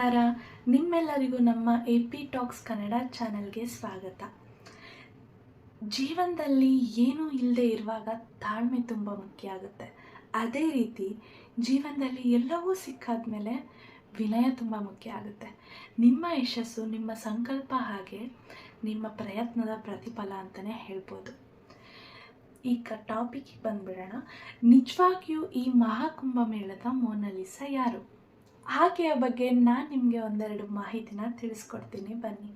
ನಮಸ್ಕಾರ. ನಿಮ್ಮೆಲ್ಲರಿಗೂ ನಮ್ಮ AP ಟಾಕ್ಸ್ ಕನ್ನಡ ಚಾನೆಲ್ಗೆ ಸ್ವಾಗತ. ಜೀವನದಲ್ಲಿ ಏನೂ ಇಲ್ಲದೆ ಇರುವಾಗ ತಾಳ್ಮೆ ತುಂಬ ಮುಖ್ಯ ಆಗುತ್ತೆ. ಅದೇ ರೀತಿ ಜೀವನದಲ್ಲಿ ಎಲ್ಲವೂ ಸಿಕ್ಕಾದ ಮೇಲೆ ವಿನಯ ತುಂಬ ಮುಖ್ಯ ಆಗುತ್ತೆ. ನಿಮ್ಮ ಯಶಸ್ಸು ನಿಮ್ಮ ಸಂಕಲ್ಪ ಹಾಗೆ ನಿಮ್ಮ ಪ್ರಯತ್ನದ ಪ್ರತಿಫಲ ಅಂತಲೇ ಹೇಳ್ಬೋದು. ಈಗ ಟಾಪಿಕ್ಗೆ ಬಂದುಬಿಡೋಣ. ನಿಜವಾಗಿಯೂ ಈ ಮಹಾಕುಂಭಮೇಳದ ಮೊನಾಲಿಸಾ ಯಾರು? ಆಕೆಯ ಬಗ್ಗೆ ನಾನು ನಿಮಗೆ ಒಂದೆರಡು ಮಾಹಿತಿನ ತಿಳಿಸ್ಕೊಡ್ತೀನಿ, ಬನ್ನಿ.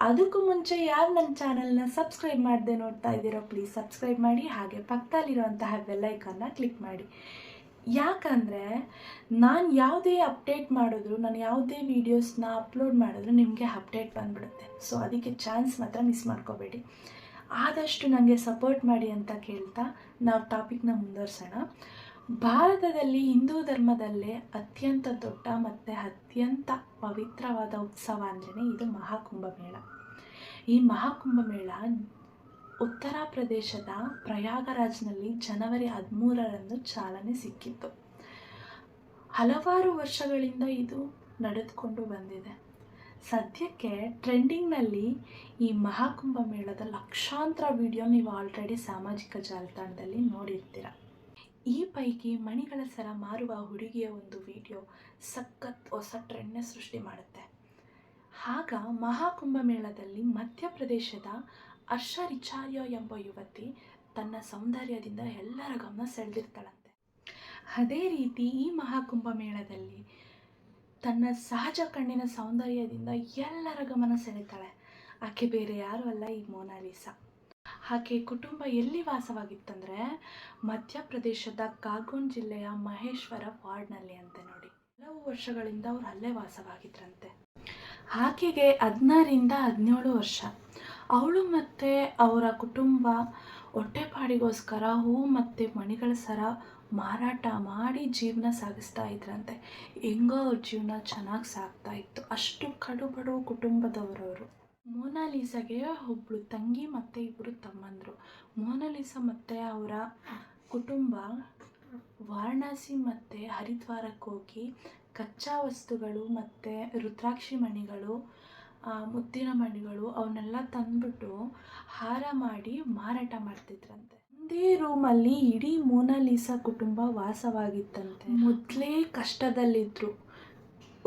ಅದಕ್ಕೂ ಮುಂಚೆ ಯಾರು ನನ್ನ ಚಾನಲ್ನ ಸಬ್ಸ್ಕ್ರೈಬ್ ಮಾಡದೆ ನೋಡ್ತಾ ಇದ್ದೀರೋ ಪ್ಲೀಸ್ ಸಬ್ಸ್ಕ್ರೈಬ್ ಮಾಡಿ, ಹಾಗೆ ಪಕ್ಕದಲ್ಲಿರುವಂತಹ ಬೆಲ್ಲೈಕನ್ನ ಕ್ಲಿಕ್ ಮಾಡಿ. ಯಾಕಂದರೆ ನಾನು ಯಾವುದೇ ಅಪ್ಡೇಟ್ ಮಾಡಿದ್ರು, ನಾನು ಯಾವುದೇ ವೀಡಿಯೋಸ್ನ ಅಪ್ಲೋಡ್ ಮಾಡಿದ್ರು ನಿಮಗೆ ಅಪ್ಡೇಟ್ ಬಂದುಬಿಡುತ್ತೆ. ಸೊ ಅದಕ್ಕೆ ಚಾನ್ಸ್ ಮಾತ್ರ ಮಿಸ್ ಮಾಡ್ಕೋಬೇಡಿ. ಆದಷ್ಟು ನನಗೆ ಸಪೋರ್ಟ್ ಮಾಡಿ ಅಂತ ಕೇಳ್ತಾ ನಾವು ಟಾಪಿಕ್ನ ಮುಂದುವರ್ಸೋಣ. ಭಾರತದಲ್ಲಿ ಹಿಂದೂ ಧರ್ಮದಲ್ಲೇ ಅತ್ಯಂತ ದೊಡ್ಡ ಮತ್ತು ಅತ್ಯಂತ ಪವಿತ್ರವಾದ ಉತ್ಸವ ಅಂದರೆ ಇದು ಮಹಾಕುಂಭಮೇಳ. ಈ ಮಹಾಕುಂಭಮೇಳ ಉತ್ತರ ಪ್ರದೇಶದ ಪ್ರಯಾಗರಾಜ್ನಲ್ಲಿ ಜನವರಿ 13ರಂದು ಚಾಲನೆ ಸಿಕ್ಕಿತ್ತು. ಹಲವಾರು ವರ್ಷಗಳಿಂದ ಇದು ನಡೆದುಕೊಂಡು ಬಂದಿದೆ. ಸದ್ಯಕ್ಕೆ ಟ್ರೆಂಡಿಂಗ್ನಲ್ಲಿ ಈ ಮಹಾಕುಂಭಮೇಳದ ಲಕ್ಷಾಂತರ ವಿಡಿಯೋ ನೀವು ಆಲ್ರೆಡಿ ಸಾಮಾಜಿಕ ಜಾಲತಾಣದಲ್ಲಿ ನೋಡಿರ್ತೀರ. ಈ ಪೈಕಿ ಮಣಿಗಳ ಸರ ಮಾರುವ ಹುಡುಗಿಯ ಒಂದು ವಿಡಿಯೋ ಸಖತ್ ಹೊಸ ಟ್ರೆಂಡ್ನ ಸೃಷ್ಟಿ ಮಾಡುತ್ತೆ. ಆಗ ಮಹಾಕುಂಭಮೇಳದಲ್ಲಿ ಮಧ್ಯಪ್ರದೇಶದ ಹರ್ಷ ರಿಚಾರ್ಯ ಎಂಬ ಯುವತಿ ತನ್ನ ಸೌಂದರ್ಯದಿಂದ ಎಲ್ಲರ ಗಮನ ಸೆಳೆದಿರ್ತಾಳಂತೆ. ಅದೇ ರೀತಿ ಈ ಮಹಾಕುಂಭಮೇಳದಲ್ಲಿ ತನ್ನ ಸಹಜ ಕಣ್ಣಿನ ಸೌಂದರ್ಯದಿಂದ ಎಲ್ಲರ ಗಮನ ಸೆಳೆತಾಳೆ. ಆಕೆ ಬೇರೆ ಯಾರೂ ಅಲ್ಲ, ಈ ಮೊನಾಲಿಸಾ. ಆಕೆ ಕುಟುಂಬ ಎಲ್ಲಿ ವಾಸವಾಗಿತ್ತಂದರೆ ಮಧ್ಯಪ್ರದೇಶದ ಕಾಗೋನ್ ಜಿಲ್ಲೆಯ ಮಹೇಶ್ವರ ವಾರ್ಡ್ನಲ್ಲಿ ಅಂತೆ. ನೋಡಿ, ಹಲವು ವರ್ಷಗಳಿಂದ ಅವ್ರು ಅಲ್ಲೇ ವಾಸವಾಗಿದ್ರಂತೆ. ಆಕೆಗೆ 16ರಿಂದ 17 ವರ್ಷ. ಅವಳು ಮತ್ತು ಅವರ ಕುಟುಂಬ ಹೊಟ್ಟೆಪಾಡಿಗೋಸ್ಕರ ಹೂ ಮತ್ತು ಮಣಿಗಳ ಸರ ಮಾರಾಟ ಮಾಡಿ ಜೀವನ ಸಾಗಿಸ್ತಾ ಇದ್ರಂತೆ. ಹೆಂಗೋ ಅವ್ರ ಜೀವನ ಚೆನ್ನಾಗಿ ಸಾಗ್ತಾ ಇತ್ತು. ಅಷ್ಟು ಕಡುಬಡು ಕುಟುಂಬದವರವರು. ಮೊನಾಲಿಸಾಗೆ ಒಬ್ಬಳು ತಂಗಿ ಮತ್ತು 2 ತಮ್ಮಂದರು. ಮೊನಾಲಿಸಾ ಮತ್ತು ಅವರ ಕುಟುಂಬ ವಾರಣಾಸಿ ಮತ್ತು ಹರಿದ್ವಾರಕ್ಕೆ ಹೋಗಿ ಕಚ್ಚಾ ವಸ್ತುಗಳು ಮತ್ತು ರುದ್ರಾಕ್ಷಿ ಮಣಿಗಳು, ಮುತ್ತಿನ ಮಣಿಗಳು ಅವನ್ನೆಲ್ಲ ತಂದ್ಬಿಟ್ಟು ಹಾರ ಮಾಡಿ ಮಾರಾಟ ಮಾಡ್ತಿದ್ರಂತೆ. ಒಂದೇ ರೂಮಲ್ಲಿ ಇಡೀ ಮೊನಾಲಿಸಾ ಕುಟುಂಬ ವಾಸವಾಗಿತ್ತಂತೆ. ಮೊದಲೇ ಕಷ್ಟದಲ್ಲಿದ್ದರು.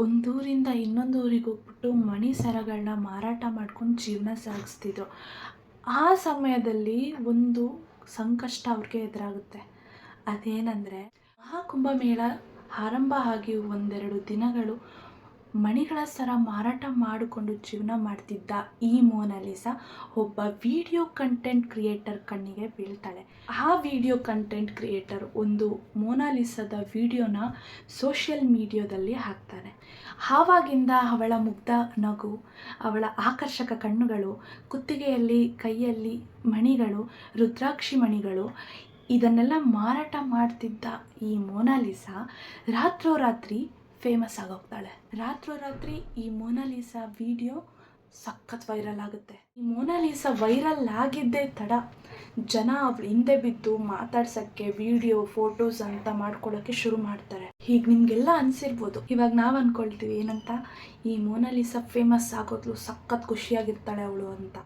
ಒಂದೂರಿಂದ ಇನ್ನೊಂದು ಊರಿಗೆ ಹೋಗ್ಬಿಟ್ಟು ಮಣಿ ಸರಗಳನ್ನ ಮಾರಾಟ ಮಾಡ್ಕೊಂಡು ಜೀವನ ಸಾಗಿಸ್ತಿದ್ರು. ಆ ಸಮಯದಲ್ಲಿ ಒಂದು ಸಂಕಷ್ಟ ಅವ್ರಿಗೆ ಎದುರಾಗುತ್ತೆ. ಅದೇನೆಂದರೆ ಮಹಾಕುಂಭಮೇಳ ಆರಂಭ ಆಗಿ 1-2 ದಿನಗಳು ಮಣಿಗಳ ಸರ ಮಾರಾಟ ಮಾಡಿಕೊಂಡು ಜೀವನ ಮಾಡ್ತಿದ್ದ ಈ ಮೊನಾಲಿಸಾ ಒಬ್ಬ ವಿಡಿಯೋ ಕಂಟೆಂಟ್ ಕ್ರಿಯೇಟರ್ ಕಣ್ಣಿಗೆ ಬೀಳ್ತಾಳೆ. ಆ ವಿಡಿಯೋ ಕಂಟೆಂಟ್ ಕ್ರಿಯೇಟರ್ ಒಂದು ಮೊನಾಲಿಸಾದ ವಿಡಿಯೋನ ಸೋಷಿಯಲ್ ಮೀಡಿಯಾದಲ್ಲಿ ಹಾಕ್ತಾರೆ. ಆವಾಗಿಂದ ಅವಳ ಮುಗ್ಧ ನಗು, ಅವಳ ಆಕರ್ಷಕ ಕಣ್ಣುಗಳು, ಕುತ್ತಿಗೆಯಲ್ಲಿ ಕೈಯಲ್ಲಿ ಮಣಿಗಳು, ರುದ್ರಾಕ್ಷಿ ಮಣಿಗಳು, ಇದನ್ನೆಲ್ಲ ಮಾರಾಟ ಮಾಡ್ತಿದ್ದ ಈ ಮೊನಾಲಿಸಾ ರಾತ್ರೋರಾತ್ರಿ ಫೇಮಸ್ ಆಗೋಗ್ತಾಳೆ. ರಾತ್ರೋರಾತ್ರಿ ಈ ಮೊನಾಲಿಸಾ ವಿಡಿಯೋ ಸಖತ್ ವೈರಲ್ ಆಗುತ್ತೆ. ಈ ಮೊನಾಲಿಸಾ ವೈರಲ್ ಆಗಿದ್ದೇ ತಡ ಜನ ಅವಳು ಹಿಂದೆ ಬಿದ್ದು ಮಾತಾಡ್ಸೋಕ್ಕೆ ವಿಡಿಯೋ ಫೋಟೋಸ್ ಅಂತ ಮಾಡ್ಕೊಳ್ಳೋಕ್ಕೆ ಶುರು ಮಾಡ್ತಾರೆ. ಈಗ ನಿಮಗೆಲ್ಲ ಅನಿಸಿರ್ಬೋದು, ಇವಾಗ ನಾವು ಅಂದ್ಕೊಳ್ತೀವಿ ಏನಂತ, ಈ ಮೊನಾಲಿಸಾ ಫೇಮಸ್ ಆಗೋದ್ಲು, ಸಖತ್ ಖುಷಿಯಾಗಿರ್ತಾಳೆ ಅವಳು ಅಂತ.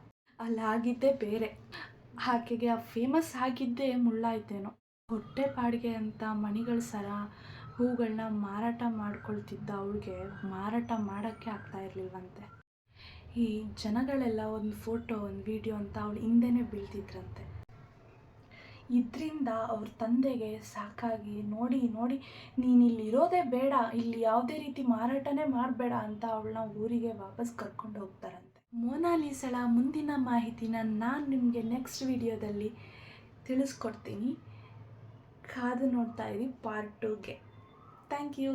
ಅಲ್ಲಾಗಿದ್ದೇ ಬೇರೆ. ಆಕೆಗೆ ಆ ಫೇಮಸ್ ಆಗಿದ್ದೇ ಮುಳ್ಳಾಯ್ತೇನೋ. ಹೊಟ್ಟೆ ಪಾಡಿಗೆ ಅಂತ ಮಣಿಗಳ ಸರ ಹೂಗಳನ್ನ ಮಾರಾಟ ಮಾಡ್ಕೊಳ್ತಿದ್ದ ಅವಳಿಗೆ ಮಾರಾಟ ಮಾಡೋಕ್ಕೆ ಆಗ್ತಾ ಇರಲಿಲ್ವಂತೆ. ಈ ಜನಗಳೆಲ್ಲ ಒಂದು ಫೋಟೋ ಒಂದು ವಿಡಿಯೋ ಅಂತ ಅವಳು ಹಿಂದೆನೇ ಬೀಳ್ತಿದ್ರಂತೆ. ಇದರಿಂದ ಅವ್ರ ತಂದೆಗೆ ಸಾಕಾಗಿ ನೋಡಿ ನೀನು ಇಲ್ಲಿ ಇರೋದೇ ಬೇಡ, ಇಲ್ಲಿ ಯಾವುದೇ ರೀತಿ ಮಾರಾಟನೇ ಮಾಡಬೇಡ ಅಂತ ಅವಳನ್ನ ಊರಿಗೆ ವಾಪಸ್ ಕರ್ಕೊಂಡು ಹೋಗ್ತಾರಂತೆ. ಮೊನಾಲಿಸಾಳ ಮುಂದಿನ ಮಾಹಿತಿನ ನಾನು ನಿಮಗೆ ನೆಕ್ಸ್ಟ್ ವಿಡಿಯೋದಲ್ಲಿ ತಿಳಿಸ್ಕೊಡ್ತೀನಿ. ಕಾದು ನೋಡ್ತಾ ಇರಿ ಪಾರ್ಟ್ 2ಗೆ. Thank you.